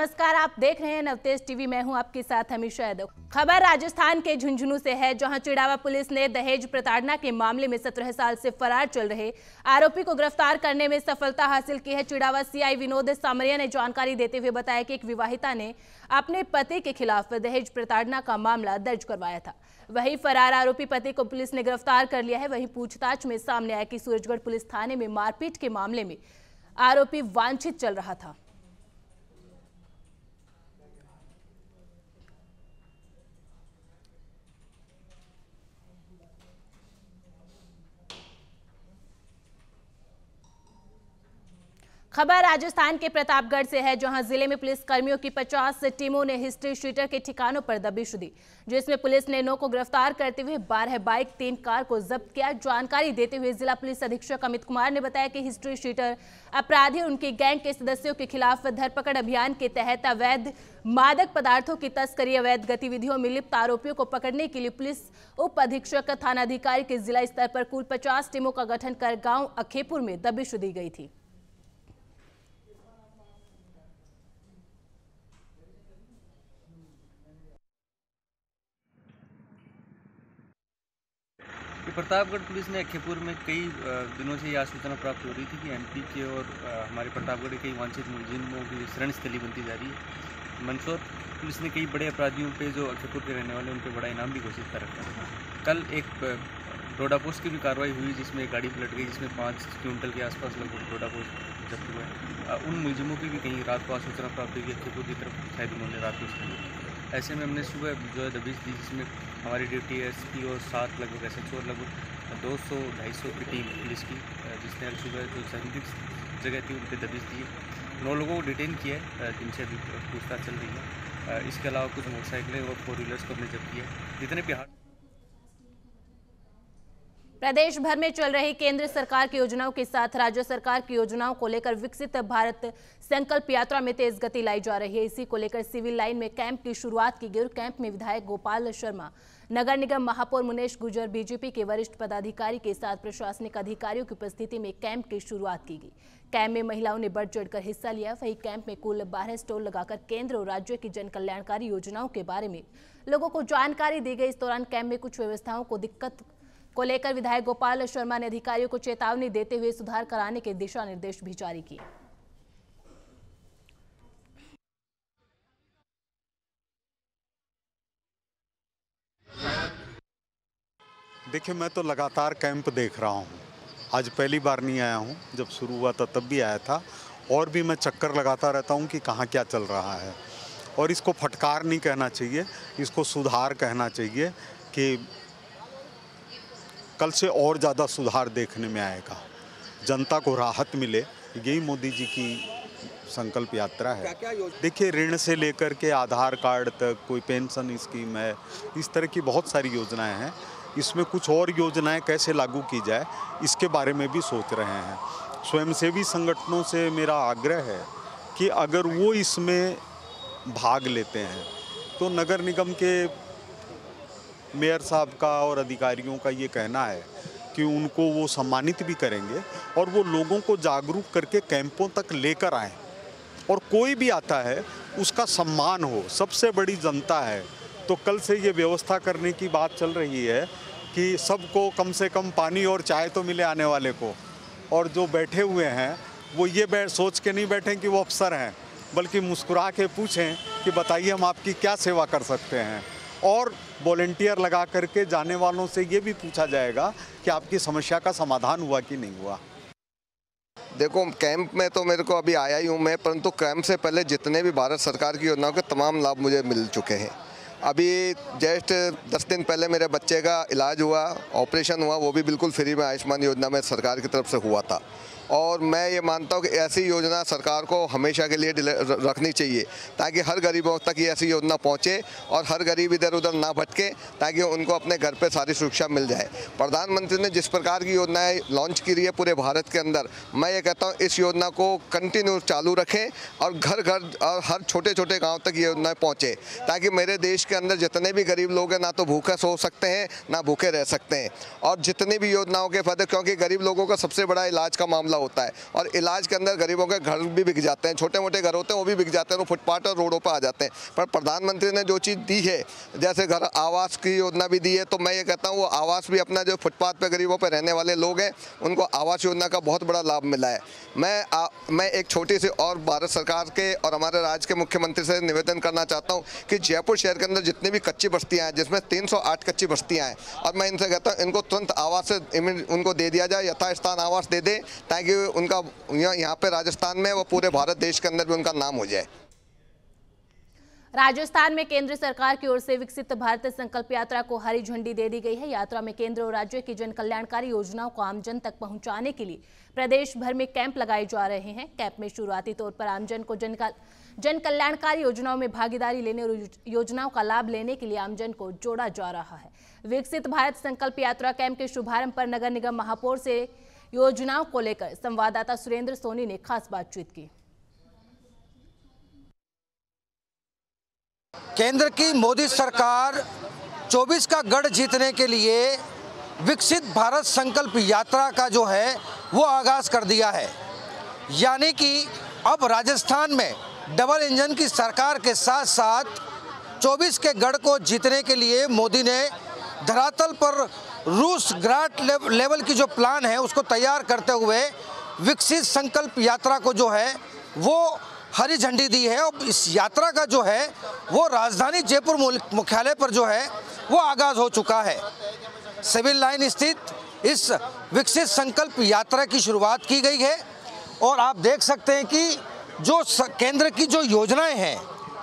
नमस्कार, आप देख रहे हैं नवतेज टीवी। मैं हूं आपके साथ हमेशा यादव। खबर राजस्थान के झुंझुनू से है, जहां चिड़ावा पुलिस ने दहेज प्रताड़ना के मामले में 17 साल से फरार चल रहे आरोपी को गिरफ्तार करने में सफलता हासिल की है। चिड़ावा सीआई विनोद सामरिया ने जानकारी देते हुए बताया कि एक विवाहिता ने अपने पति के खिलाफ दहेज प्रताड़ना का मामला दर्ज करवाया था। वहीं फरार आरोपी पति को पुलिस ने गिरफ्तार कर लिया है। वहीं पूछताछ में सामने आया कि सूरजगढ़ पुलिस थाने में मारपीट के मामले में आरोपी वांछित चल रहा था। खबर राजस्थान के प्रतापगढ़ से है, जहां जिले में पुलिस कर्मियों की 50 टीमों ने हिस्ट्री शीटर के ठिकानों पर दबिश दी, जिसमें पुलिस ने 9 को गिरफ्तार करते हुए 12 बाइक 3 कार को जब्त किया। जानकारी देते हुए जिला पुलिस अधीक्षक अमित कुमार ने बताया कि हिस्ट्री शीटर अपराधी और उनकी गैंग के सदस्यों के खिलाफ धरपकड़ अभियान के तहत अवैध मादक पदार्थों की तस्करी, अवैध गतिविधियों में लिप्त आरोपियों को पकड़ने के लिए पुलिस उप अधीक्षक थाना अधिकारी के जिला स्तर पर कुल 50 टीमों का गठन कर गांव अखेपुर में दबिश दी गई थी। प्रतापगढ़ पुलिस ने अखेपुर में कई दिनों से यह सूचना प्राप्त हो रही थी कि एमपी के और हमारे प्रतापगढ़ के कई वांछित मुलजिमों की शरणस्थली बनती जा रही है। मंदसौर पुलिस ने कई बड़े अपराधियों पे जो अखेपुर के रहने वाले उन पर बड़ा इनाम भी घोषित कर रखा था। कल एक डोडापोस्ट की भी कार्रवाई हुई, जिसमें एक गाड़ी पलट गई, जिसमें 5 क्विंटल के आसपास लगभग डोडापोस्ट जब्त हुआ है। उन मुलजिमों की भी कहीं रात को सूचना प्राप्त हुई कि अखेपुर की तरफ शायद उन्होंने रात को उस ऐसे में हमने सुबह जो है दबिश दी, जिसमें हमारी ड्यूटी एसपी और 7 लगभग एसएचओ और लगभग 200-250 की टीम पुलिस की, जिसने आज सुबह जो संदिग्ध जगह थी उन पर दबिश दी। 9 लोगों को डिटेन किया है, जिनसे अभी पूछताछ चल रही है। इसके अलावा कुछ मोटरसाइकिलें और 4 व्हीलर्स को हमने जब्त किया है। जितने बिहार प्रदेश भर में चल रही केंद्र सरकार की योजनाओं के साथ राज्य सरकार की योजनाओं को लेकर विकसित भारत संकल्प यात्रा में तेज गति लाई जा रही है। इसी को लेकर सिविल लाइन में कैंप की शुरुआत की गई। कैंप में विधायक गोपाल शर्मा, नगर निगम महापौर मुनेश गुर्जर, बीजेपी के वरिष्ठ पदाधिकारी के साथ प्रशासनिक अधिकारियों की उपस्थिति में कैंप की शुरुआत की गई। कैंप में महिलाओं ने बढ़ चढ़कर हिस्सा लिया। वहीं कैंप में कुल 12 स्टॉल लगाकर केंद्र और राज्य की जन कल्याणकारी योजनाओं के बारे में लोगों को जानकारी दी गई। इस दौरान कैंप में कुछ व्यवस्थाओं को दिक्कत को लेकर विधायक गोपाल शर्मा ने अधिकारियों को चेतावनी देते हुए सुधार कराने के दिशा निर्देश भी जारी किए। देखिए, मैं तो लगातार कैंप देख रहा हूँ। आज पहली बार नहीं आया हूँ, जब शुरू हुआ था तब भी आया था, और भी मैं चक्कर लगाता रहता हूँ कि कहाँ क्या चल रहा है। और इसको फटकार नहीं कहना चाहिए, इसको सुधार कहना चाहिए कि कल से और ज़्यादा सुधार देखने में आएगा, जनता को राहत मिले। यही मोदी जी की संकल्प यात्रा है। देखिए, ऋण से लेकर के आधार कार्ड तक, कोई पेंशन स्कीम है, इस तरह की बहुत सारी योजनाएं हैं। इसमें कुछ और योजनाएं कैसे लागू की जाए, इसके बारे में भी सोच रहे हैं। स्वयंसेवी संगठनों से मेरा आग्रह है कि अगर वो इसमें भाग लेते हैं तो नगर निगम के मेयर साहब का और अधिकारियों का ये कहना है कि उनको वो सम्मानित भी करेंगे और वो लोगों को जागरूक करके कैंपों तक लेकर आएँ, और कोई भी आता है उसका सम्मान हो। सबसे बड़ी जनता है, तो कल से ये व्यवस्था करने की बात चल रही है कि सबको कम से कम पानी और चाय तो मिले आने वाले को। और जो बैठे हुए हैं वो ये सोच के नहीं बैठें कि वो अफसर हैं, बल्कि मुस्कुरा के पूछें कि बताइए हम आपकी क्या सेवा कर सकते हैं। और वॉलंटियर लगा करके जाने वालों से ये भी पूछा जाएगा कि आपकी समस्या का समाधान हुआ कि नहीं हुआ। देखो, कैंप में तो मेरे को अभी आया ही हूँ मैं, परंतु कैंप से पहले जितने भी भारत सरकार की योजनाओं के तमाम लाभ मुझे मिल चुके हैं। अभी जस्ट 10 दिन पहले मेरे बच्चे का इलाज हुआ, ऑपरेशन हुआ, वो भी बिल्कुल फ्री में आयुष्मान योजना में सरकार की तरफ से हुआ था। और मैं ये मानता हूँ कि ऐसी योजना सरकार को हमेशा के लिए रखनी चाहिए, ताकि हर गरीबों तक ये ऐसी योजना पहुँचे और हर गरीब इधर उधर ना भटके, ताकि उनको अपने घर पे सारी सुरक्षा मिल जाए। प्रधानमंत्री ने जिस प्रकार की योजनाएं लॉन्च की रही है पूरे भारत के अंदर, मैं ये कहता हूँ इस योजना को कंटिन्यू चालू रखें और घर घर और हर छोटे छोटे गाँव तक ये योजनाएँ पहुँचे, ताकि मेरे देश के अंदर जितने भी गरीब लोग हैं ना तो भूखे सो सकते हैं ना भूखे रह सकते हैं। और जितनी भी योजनाओं के फायदे, क्योंकि गरीब लोगों का सबसे बड़ा इलाज का मामला होता है। और इलाज के अंदर गरीबों के घर भी बिक जाते हैं, छोटे मोटे घर होते हैं वो भी बिक जाते हैं, वो फुटपाथ और रोडों पर आ जाते हैं। पर प्रधानमंत्री ने जो चीज़ दी है, जैसे घर आवास की योजना भी दी है, तो मैं ये कहता हूँ वो आवास भी अपना जो फुटपाथ पे गरीबों पर रहने वाले लोग हैं उनको आवास योजना का बहुत बड़ा लाभ मिला है। मैं एक छोटी सी और भारत सरकार के और हमारे राज्य के मुख्यमंत्री से निवेदन करना चाहता हूँ कि जयपुर शहर के अंदर जितनी भी कच्ची बस्तियाँ हैं, जिसमें 308 कच्ची बस्तियाँ हैं, और मैं इनसे कहता हूँ इनको तुरंत आवास से उनको दे दिया जाए, यथास्थान आवास दे दें, ताकि उनका यहाँ पे राजस्थान में वो पूरे भारत देश के अंदर भी उनका नाम हो जाए। राजस्थान में केंद्र सरकार की ओर से विकसित भारत संकल्प यात्रा को हरी झंडी दे दी गई है। यात्रा में केंद्र और राज्य की जन कल्याणकारी योजनाओं को आमजन तक पहुंचाने के लिए प्रदेश भर में कैंप लगाए जा रहे हैं। कैंप में शुरुआती तौर पर आमजन को जन कल्याणकारी योजनाओं में भागीदारी लेने और योजनाओं का लाभ लेने के लिए आमजन को जोड़ा जा रहा है। विकसित भारत संकल्प यात्रा कैंप के शुभारंभ पर नगर निगम महापौर से योजनाओं को लेकर संवाददाता सुरेंद्र सोनी ने खास बातचीत की। केंद्र की मोदी सरकार 24 का गढ़ जीतने के लिए विकसित भारत संकल्प यात्रा का जो है वो आगाज कर दिया है। यानी कि अब राजस्थान में डबल इंजन की सरकार के साथ साथ 24 के गढ़ को जीतने के लिए मोदी ने धरातल पर रूस ग्रांट लेवल की जो प्लान है उसको तैयार करते हुए विकसित संकल्प यात्रा को जो है वो हरी झंडी दी है। और इस यात्रा का जो है वो राजधानी जयपुर मुख्यालय पर जो है वो आगाज हो चुका है। सिविल लाइन स्थित इस विकसित संकल्प यात्रा की शुरुआत की गई है और आप देख सकते हैं कि जो केंद्र की जो योजनाएं हैं,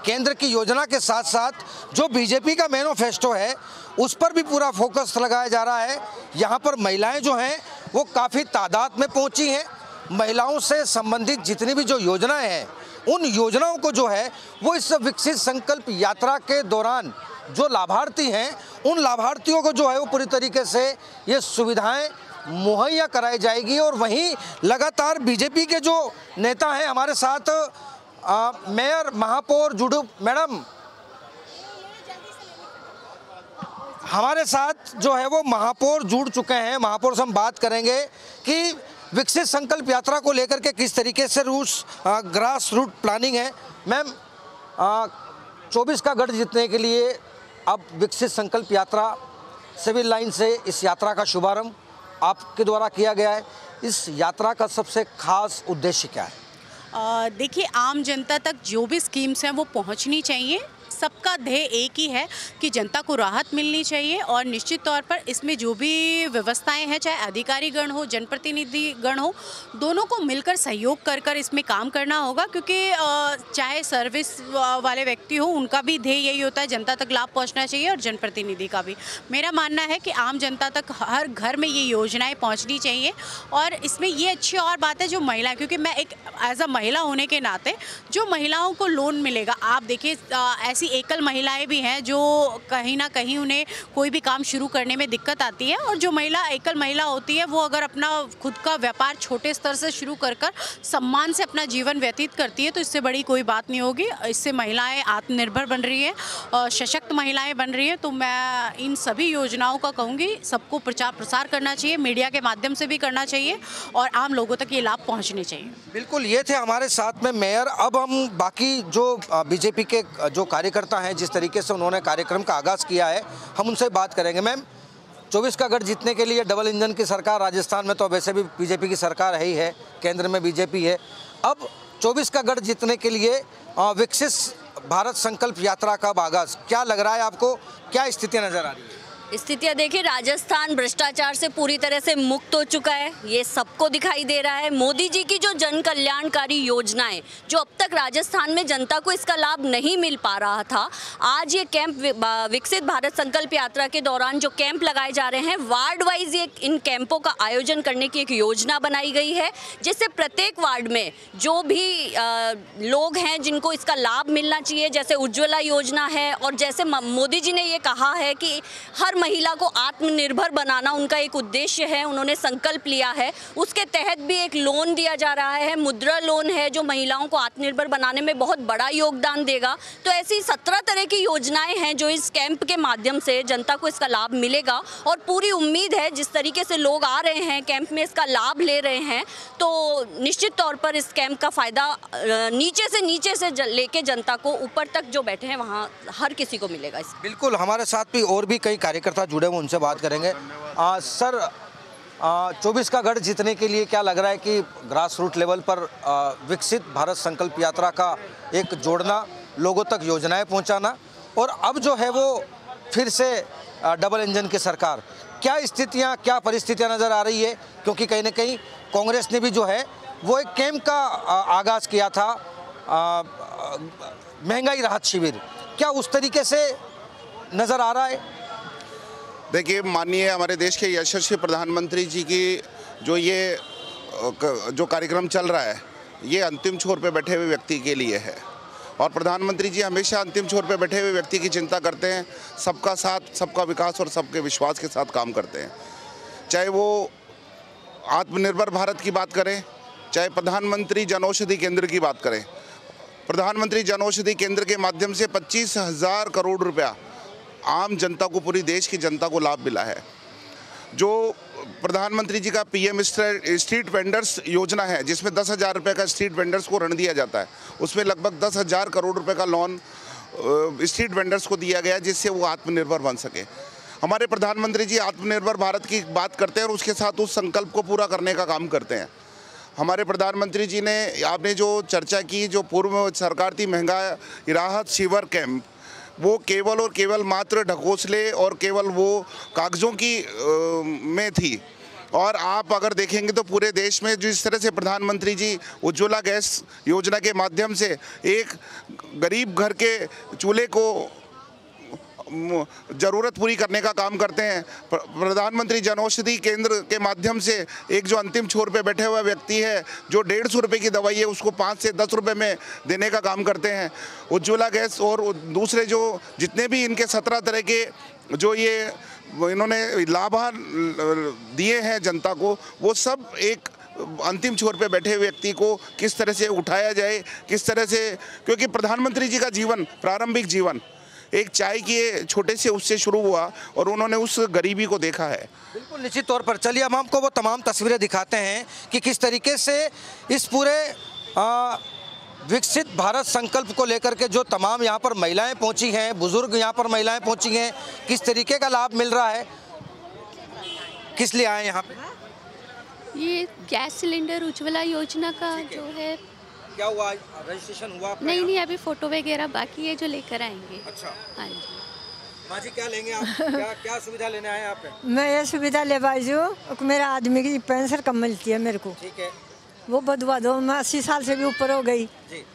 केंद्र की योजना के साथ साथ जो बीजेपी का मैनिफेस्टो है उस पर भी पूरा फोकस लगाया जा रहा है। यहाँ पर महिलाएं जो हैं वो काफ़ी तादाद में पहुँची हैं। महिलाओं से संबंधित जितनी भी जो योजनाएं हैं उन योजनाओं को जो है वो इस विकसित संकल्प यात्रा के दौरान जो लाभार्थी हैं उन लाभार्थियों को जो है वो पूरी तरीके से ये सुविधाएं मुहैया कराई जाएगी। और वहीं लगातार बीजेपी के जो नेता हैं हमारे साथ मेयर महापौर जुड़ू मैडम हमारे साथ जो है वो महापौर जुड़ चुके हैं। महापौर से हम बात करेंगे कि विकसित संकल्प यात्रा को लेकर के किस तरीके से ग्रास रूट प्लानिंग है। मैम 24 का गढ़ जीतने के लिए अब विकसित संकल्प यात्रा सिविल लाइन से इस यात्रा का शुभारंभ आपके द्वारा किया गया है। इस यात्रा का सबसे खास उद्देश्य क्या है? देखिए, आम जनता तक जो भी स्कीम्स हैं वो पहुंचनी चाहिए। सबका ध्येय एक ही है कि जनता को राहत मिलनी चाहिए और निश्चित तौर पर इसमें जो भी व्यवस्थाएं हैं, चाहे अधिकारी गण हो, जनप्रतिनिधि गण हो, दोनों को मिलकर सहयोग कर कर इसमें काम करना होगा। क्योंकि चाहे सर्विस वाले व्यक्ति हो, उनका भी ध्येय यही होता है जनता तक लाभ पहुंचना चाहिए और जनप्रतिनिधि का भी। मेरा मानना है कि आम जनता तक हर घर में ये योजनाएँ पहुँचनी चाहिए। और इसमें ये अच्छी और बात है जो महिला, क्योंकि मैं एक एज अ महिला होने के नाते जो महिलाओं को लोन मिलेगा, आप देखिए ऐसी एकल महिलाएं भी हैं जो कहीं ना कहीं उन्हें कोई भी काम शुरू करने में दिक्कत आती है। और जो महिला एकल महिला होती है वो अगर अपना खुद का व्यापार छोटे स्तर से शुरू कर कर सम्मान से अपना जीवन व्यतीत करती है तो इससे बड़ी कोई बात नहीं होगी। इससे महिलाएं आत्मनिर्भर बन रही है, सशक्त महिलाएं बन रही हैं। तो मैं इन सभी योजनाओं का कहूँगी सबको प्रचार प्रसार करना चाहिए, मीडिया के माध्यम से भी करना चाहिए और आम लोगों तक ये लाभ पहुँचने चाहिए। बिल्कुल, ये थे हमारे साथ में मेयर। अब हम बाकी जो बीजेपी के जो कार्यकर्ता हैं, जिस तरीके से उन्होंने कार्यक्रम का आगाज़ किया है, हम उनसे बात करेंगे। मैम, 24 का गढ़ जीतने के लिए डबल इंजन की सरकार राजस्थान में तो वैसे भी बीजेपी की सरकार है ही है, केंद्र में बीजेपी है। अब 24 का गढ़ जीतने के लिए विकसित भारत संकल्प यात्रा का आगाज़ क्या लग रहा है आपको? क्या स्थितियाँ नज़र आ रही है? स्थितियाँ देखिए, राजस्थान भ्रष्टाचार से पूरी तरह से मुक्त हो चुका है, ये सबको दिखाई दे रहा है। मोदी जी की जो जन कल्याणकारी योजनाएं, जो अब तक राजस्थान में जनता को इसका लाभ नहीं मिल पा रहा था, आज ये कैंप विकसित भारत संकल्प यात्रा के दौरान जो कैंप लगाए जा रहे हैं, वार्ड वाइज ये इन कैंपों का आयोजन करने की एक योजना बनाई गई है, जिससे प्रत्येक वार्ड में जो भी लोग हैं जिनको इसका लाभ मिलना चाहिए, जैसे उज्ज्वला योजना है और जैसे मोदी जी ने ये कहा है कि हर महिला को आत्मनिर्भर बनाना उनका एक उद्देश्य है, उन्होंने संकल्प लिया है। उसके तहत भी एक लोन दिया जा रहा है, मुद्रा लोन है, जो महिलाओं को आत्मनिर्भर बनाने में बहुत बड़ा योगदान देगा। तो ऐसी 17 तरह की योजनाएं हैं जो इस कैंप के माध्यम से जनता को इसका लाभ मिलेगा। और पूरी उम्मीद है, जिस तरीके से लोग आ रहे हैं कैंप में, इसका लाभ ले रहे हैं, तो निश्चित तौर पर इस कैंप का फायदा नीचे से लेके जनता को ऊपर तक जो बैठे हैं वहाँ हर किसी को मिलेगा। बिल्कुल, हमारे साथ भी और भी कई कार्यकर्ता जुड़े हुए, उनसे बात करेंगे। सर, 24 का गढ़ जीतने के लिए क्या लग रहा है कि ग्रास रूट लेवल पर विकसित भारत संकल्प यात्रा का एक जोड़ना, लोगों तक योजनाएं पहुंचाना, और अब जो है वो फिर से डबल इंजन की सरकार, क्या स्थितियां, क्या परिस्थितियां नज़र आ रही है? क्योंकि कहीं ना कहीं कांग्रेस ने भी जो है वो एक कैंप का आगाज़ किया था, महंगाई राहत शिविर, क्या उस तरीके से नज़र आ रहा है? देखिए, माननीय हमारे देश के यशस्वी प्रधानमंत्री जी की जो कार्यक्रम चल रहा है, ये अंतिम छोर पे बैठे हुए व्यक्ति के लिए है। और प्रधानमंत्री जी हमेशा अंतिम छोर पे बैठे हुए व्यक्ति की चिंता करते हैं, सबका साथ, सबका विकास और सबके विश्वास के साथ काम करते हैं। चाहे वो आत्मनिर्भर भारत की बात करें, चाहे प्रधानमंत्री जनऔषधि केंद्र की बात करें। प्रधानमंत्री जनऔषधि केंद्र के माध्यम से 25,000 करोड़ रुपया आम जनता को, पूरी देश की जनता को लाभ मिला है। जो प्रधानमंत्री जी का PM स्ट्रीट वेंडर्स योजना है, जिसमें 10,000 रुपये का स्ट्रीट वेंडर्स को ऋण दिया जाता है, उसमें लगभग 10,000 करोड़ रुपए का लोन स्ट्रीट वेंडर्स को दिया गया, जिससे वो आत्मनिर्भर बन सके। हमारे प्रधानमंत्री जी आत्मनिर्भर भारत की बात करते हैं और उसके साथ उस संकल्प को पूरा करने का काम करते हैं। हमारे प्रधानमंत्री जी ने, आपने जो चर्चा की, जो पूर्व सरकार थी महंगाई राहत शिविर कैंप, वो केवल और केवल मात्र ढकोसले और केवल वो कागज़ों की में थी। और आप अगर देखेंगे तो पूरे देश में जिस तरह से प्रधानमंत्री जी उज्ज्वला गैस योजना के माध्यम से एक गरीब घर के चूल्हे को ज़रूरत पूरी करने का काम करते हैं, प्रधानमंत्री जनऔषधि केंद्र के माध्यम से एक जो अंतिम छोर पे बैठे हुआ व्यक्ति है, जो 150 रुपये की दवाई है उसको 5 से 10 रुपये में देने का काम करते हैं। उज्ज्वला गैस और दूसरे जो जितने भी इनके 17 तरह के जो ये इन्होंने लाभ दिए हैं जनता को, वो सब एक अंतिम छोर पे बैठे व्यक्ति को किस तरह से उठाया जाए, किस तरह से, क्योंकि प्रधानमंत्री जी का जीवन, प्रारंभिक जीवन एक चाय के छोटे से उससे शुरू हुआ और उन्होंने उस गरीबी को देखा है। बिल्कुल, निश्चित तौर पर। चलिए हम आपको वो तमाम तस्वीरें दिखाते हैं कि किस तरीके से इस पूरे विकसित भारत संकल्प को लेकर के जो तमाम यहाँ पर महिलाएं पहुँची हैं, बुजुर्ग यहाँ पर महिलाएं पहुँची हैं, किस तरीके का लाभ मिल रहा है, किस लिए आए यहाँ पे? ये गैस सिलेंडर उज्ज्वला योजना का जो है। क्या हुआ, रजिस्ट्रेशन हुआ? नहीं, अभी फोटो वगैरह बाकी है जो लेकर आएंगे। अच्छा, हाँ जी। माँ जी, क्या लेंगे आप? क्या सुविधा लेने आए आप? मैं ये सुविधा ले पाई हूँ, मेरा आदमी की पेंशन कम मिलती है मेरे को। ठीक है, वो बदवा दो, मैं 80 साल से भी ऊपर हो गई जी,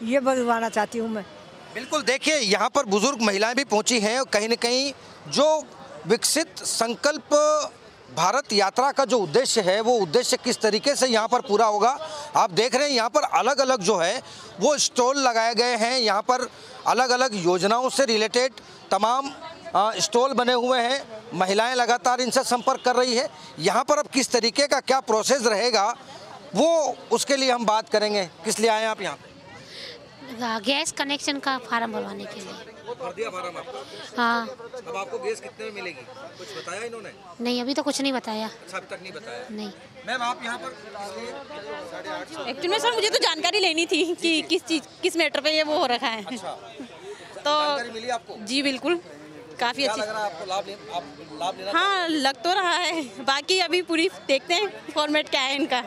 ये बदलवाना चाहती हूँ मैं। बिल्कुल, देखिए यहाँ पर बुजुर्ग महिलाएं भी पहुँची हैं और कहीं न कहीं जो विकसित संकल्प भारत यात्रा का जो उद्देश्य है, वो उद्देश्य किस तरीके से यहाँ पर पूरा होगा। आप देख रहे हैं यहाँ पर अलग अलग जो है वो स्टॉल लगाए गए हैं, यहाँ पर अलग अलग योजनाओं से रिलेटेड तमाम स्टॉल बने हुए हैं। महिलाएं लगातार इनसे संपर्क कर रही है। यहाँ पर अब किस तरीके का क्या प्रोसेस रहेगा, वो उसके लिए हम बात करेंगे। किस लिए आए आप यहाँ पे? गैस कनेक्शन का फार्म भरवाने के लिए। भर दिया फार्म आपका? हाँ। अब आपको गैस कितने में मिलेगी, कुछ बताया इन्होंने? नहीं, अभी तो कुछ नहीं बताया। अच्छा, अभी तक नहीं बताया? नहीं। मैम, आप यहाँ पर एक्चुअली में सर मुझे तो जानकारी लेनी थी कि किस मैटर पे ये वो हो रखा है। अच्छा, तो जानकारी मिली आपको? जी बिल्कुल, काफ़ी अच्छी। लग रहा है आपको लाभ लेना? हाँ, लग तो रहा है, बाकी अभी पूरी देखते हैं फॉर्मेट क्या है इनका।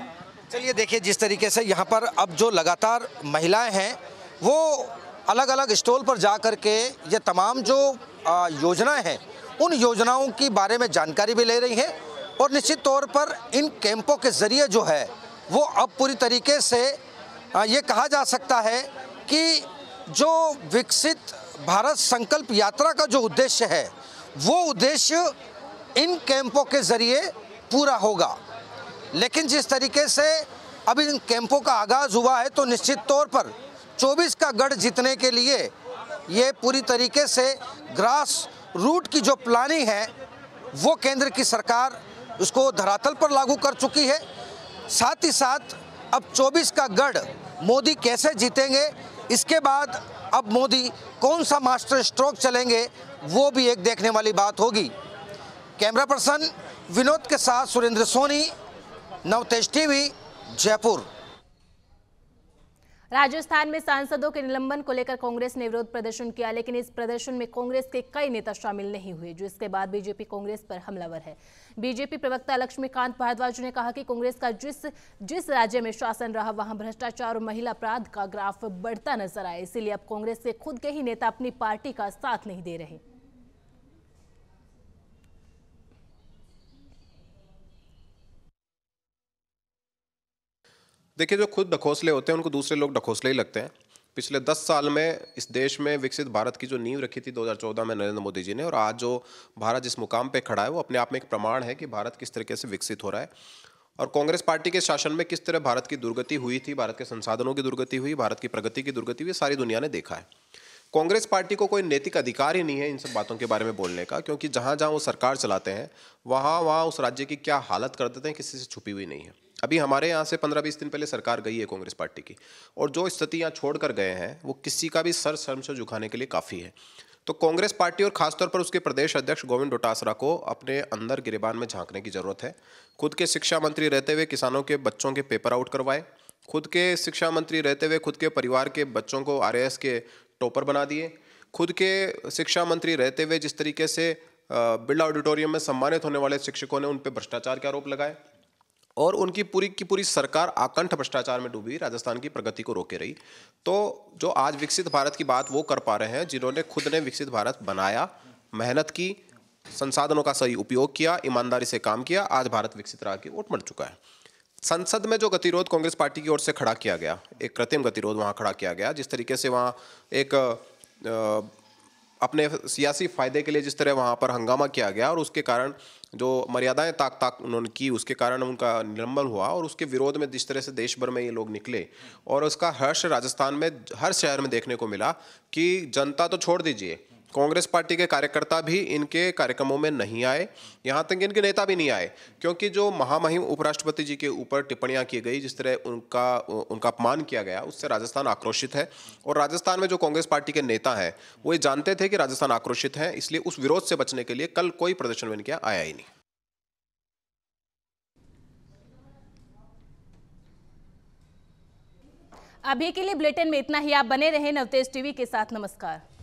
चलिए, देखिए जिस तरीके से यहाँ पर अब जो लगातार महिलाएं हैं वो अलग अलग स्टॉल पर जा कर के ये तमाम जो योजनाएं हैं, उन योजनाओं की बारे में जानकारी भी ले रही हैं। और निश्चित तौर पर इन कैंपों के ज़रिए जो है वो अब पूरी तरीके से ये कहा जा सकता है कि जो विकसित भारत संकल्प यात्रा का जो उद्देश्य है, वो उद्देश्य इन कैंपों के ज़रिए पूरा होगा। लेकिन जिस तरीके से अब इन कैंपों का आगाज़ हुआ है, तो निश्चित तौर पर 24 का गढ़ जीतने के लिए ये पूरी तरीके से ग्रास रूट की जो प्लानिंग है वो केंद्र की सरकार उसको धरातल पर लागू कर चुकी है। साथ ही साथ अब 24 का गढ़ मोदी कैसे जीतेंगे, इसके बाद अब मोदी कौन सा मास्टर स्ट्रोक चलेंगे, वो भी एक देखने वाली बात होगी। कैमरा पर्सन विनोद के साथ सुरेंद्र सोनी, नवतेज टीवी, जयपुर। राजस्थान में सांसदों के निलंबन को लेकर कांग्रेस ने विरोध प्रदर्शन किया, लेकिन इस प्रदर्शन में कांग्रेस के कई नेता शामिल नहीं हुए, जिसके बाद बीजेपी कांग्रेस पर हमलावर है। बीजेपी प्रवक्ता लक्ष्मीकांत भारद्वाज ने कहा कि कांग्रेस का जिस राज्य में शासन रहा वहां भ्रष्टाचार और महिला अपराध का ग्राफ बढ़ता नजर आया, इसीलिए अब कांग्रेस के खुद के ही नेता अपनी पार्टी का साथ नहीं दे रहे। देखिए, जो खुद ढकोसले होते हैं उनको दूसरे लोग ढकोसले ही लगते हैं। पिछले 10 साल में इस देश में विकसित भारत की जो नींव रखी थी 2014 में नरेंद्र मोदी जी ने, और आज जो भारत जिस मुकाम पे खड़ा है वो अपने आप में एक प्रमाण है कि भारत किस तरीके से विकसित हो रहा है। और कांग्रेस पार्टी के शासन में किस तरह भारत की दुर्गति हुई थी, भारत के संसाधनों की दुर्गति हुई, भारत की प्रगति की दुर्गति हुई, सारी दुनिया ने देखा है। कांग्रेस पार्टी को कोई नैतिक अधिकार ही नहीं है इन सब बातों के बारे में बोलने का, क्योंकि जहाँ जहाँ वो सरकार चलाते हैं वहाँ उस राज्य की क्या हालत कर देते हैं किसी से छुपी हुई नहीं है। अभी हमारे यहाँ से 15-20 दिन पहले सरकार गई है कांग्रेस पार्टी की, और जो स्थिति यहाँ छोड़ कर गए हैं वो किसी का भी सर शर्म से झुकाने के लिए काफ़ी है। तो कांग्रेस पार्टी और खासतौर पर उसके प्रदेश अध्यक्ष गोविंद डोटासरा को अपने अंदर गिरेबान में झांकने की जरूरत है। खुद के शिक्षा मंत्री रहते हुए किसानों के बच्चों के पेपर आउट करवाए, खुद के शिक्षा मंत्री रहते हुए खुद के परिवार के बच्चों को RAS के टॉपर बना दिए, खुद के शिक्षा मंत्री रहते हुए जिस तरीके से बिरला ऑडिटोरियम में सम्मानित होने वाले शिक्षकों ने उन पर भ्रष्टाचार के आरोप लगाए, और उनकी पूरी की पूरी सरकार आकंठ भ्रष्टाचार में डूबी, राजस्थान की प्रगति को रोके रही। तो जो आज विकसित भारत की बात वो कर पा रहे हैं जिन्होंने खुद ने विकसित भारत बनाया, मेहनत की, संसाधनों का सही उपयोग किया, ईमानदारी से काम किया, आज भारत विकसित राह की ओर बढ़ चुका है। संसद में जो गतिरोध कांग्रेस पार्टी की ओर से खड़ा किया गया, एक कृत्रिम गतिरोध वहाँ खड़ा किया गया, जिस तरीके से वहाँ एक अपने सियासी फायदे के लिए जिस तरह वहाँ पर हंगामा किया गया, और उसके कारण जो मर्यादाएं ताक उन्होंने की, उसके कारण उनका निलंबन हुआ, और उसके विरोध में जिस तरह से देश भर में ये लोग निकले, और उसका हर्ष राजस्थान में हर शहर में देखने को मिला कि जनता तो छोड़ दीजिए, कांग्रेस पार्टी के कार्यकर्ता भी इनके कार्यक्रमों में नहीं आए, यहाँ तक इनके नेता भी नहीं आए, क्योंकि जो महामहिम उपराष्ट्रपति जी के ऊपर टिप्पणियां की गई, जिस तरह उनका अपमान किया गया, उससे राजस्थान आक्रोशित है। और राजस्थान में जो कांग्रेस पार्टी के नेता हैं वो ये जानते थे कि राजस्थान आक्रोशित है, इसलिए उस विरोध से बचने के लिए कल कोई प्रदर्शन में इनके आया ही नहीं। अभी के लिए बुलेटिन में इतना ही। आप बने रहे नवतेज टीवी के साथ। नमस्कार।